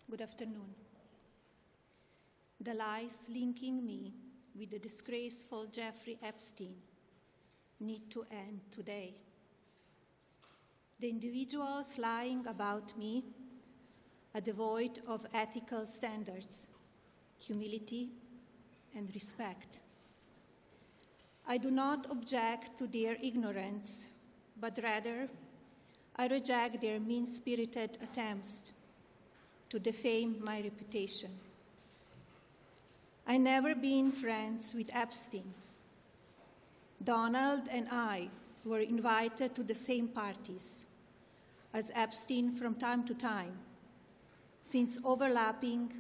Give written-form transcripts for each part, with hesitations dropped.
Good afternoon. The lies linking me with the disgraceful Jeffrey Epstein need to end today. The individuals lying about me are devoid of ethical standards, humility, and respect. I do not object to their ignorance, but rather I reject their mean-spirited attempts to defame my reputation. I never been friends with Epstein. Donald and I were invited to the same parties as Epstein from time to time, since overlapping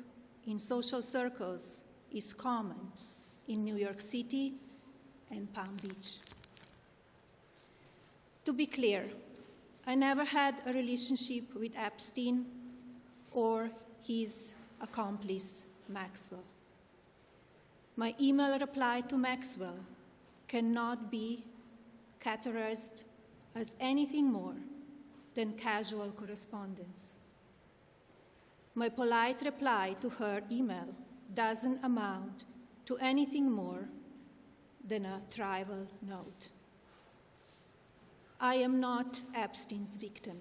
in social circles is common in New York City and Palm Beach. To be clear, I never had a relationship with Epstein or his accomplice, Maxwell. My email reply to Maxwell cannot be categorized as anything more than casual correspondence. My polite reply to her email doesn't amount to anything more than a trivial note. I am not Epstein's victim.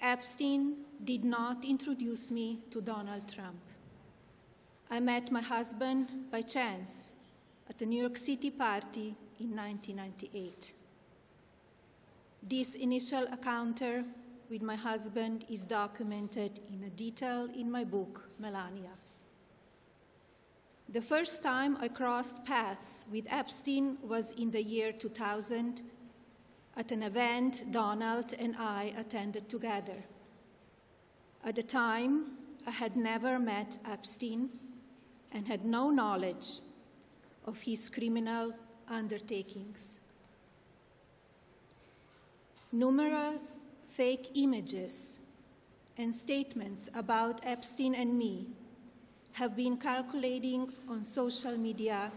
Epstein did not introduce me to Donald Trump. I met my husband by chance at a New York City party in 1998. This initial encounter with my husband is documented in detail in my book, Melania. The first time I crossed paths with Epstein was in the year 2000 at an event Donald and I attended together. At the time, I had never met Epstein and had no knowledge of his criminal undertakings. Numerous fake images and statements about Epstein and me have been circulating on social media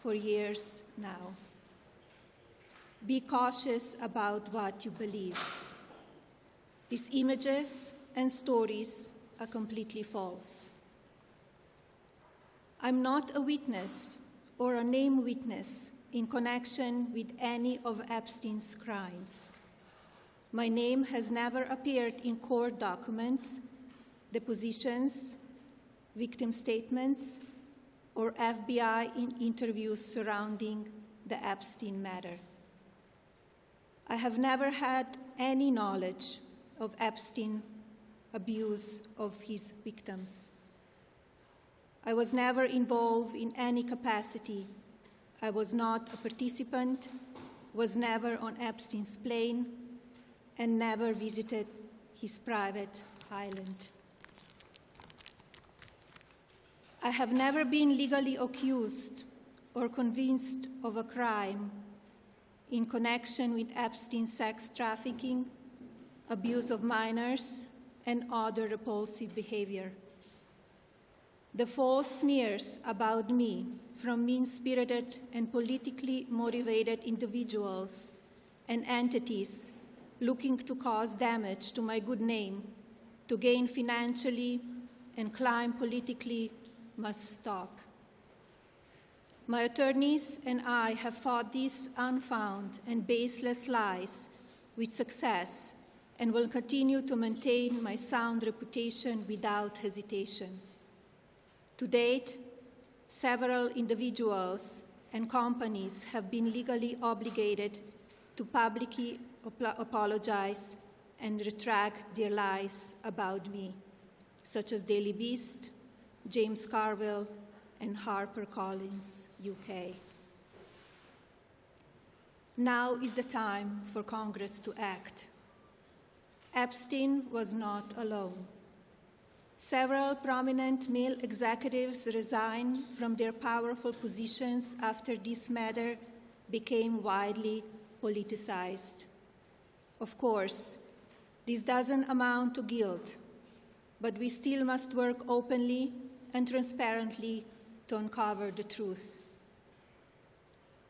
for years now. Be cautious about what you believe. These images and stories are completely false. I'm not a witness or a named witness in connection with any of Epstein's crimes. My name has never appeared in court documents, depositions, victim statements, or FBI interviews surrounding the Epstein matter. I have never had any knowledge of Epstein's abuse of his victims. I was never involved in any capacity. I was not a participant, was never on Epstein's plane, and never visited his private island. I have never been legally accused or convinced of a crime in connection with Epstein's sex trafficking, abuse of minors, and other repulsive behavior. The false smears about me from mean-spirited and politically motivated individuals and entities looking to cause damage to my good name, to gain financially and climb politically, must stop. My attorneys and I have fought these unfounded and baseless lies with success and will continue to maintain my sound reputation without hesitation. To date, several individuals and companies have been legally obligated to publicly apologize and retract their lies about me, such as Daily Beast, James Carville, and HarperCollins, UK. Now is the time for Congress to act. Epstein was not alone. Several prominent male executives resigned from their powerful positions after this matter became widely politicized. Of course, this doesn't amount to guilt, but we still must work openly and transparently to uncover the truth.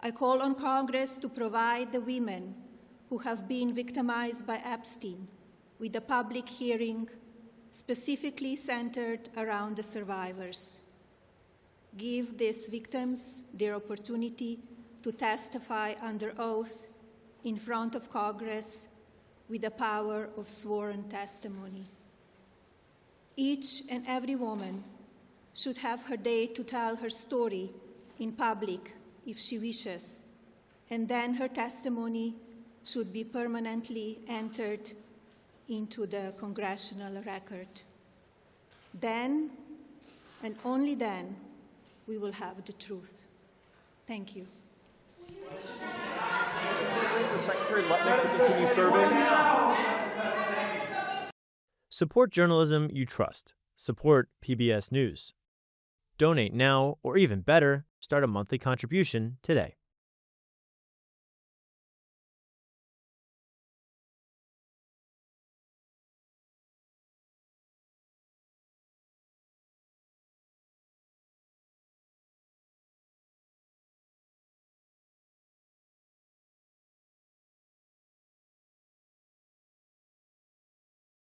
I call on Congress to provide the women who have been victimized by Epstein with a public hearing specifically centered around the survivors. Give these victims their opportunity to testify under oath in front of Congress with the power of sworn testimony. Each and every woman should have her day to tell her story in public if she wishes, and then her testimony should be permanently entered into the congressional record. Then, and only then, we will have the truth. Thank you. Secretary Lutnick to continue serving. Support journalism you trust. Support PBS News. Donate now, or even better, start a monthly contribution today.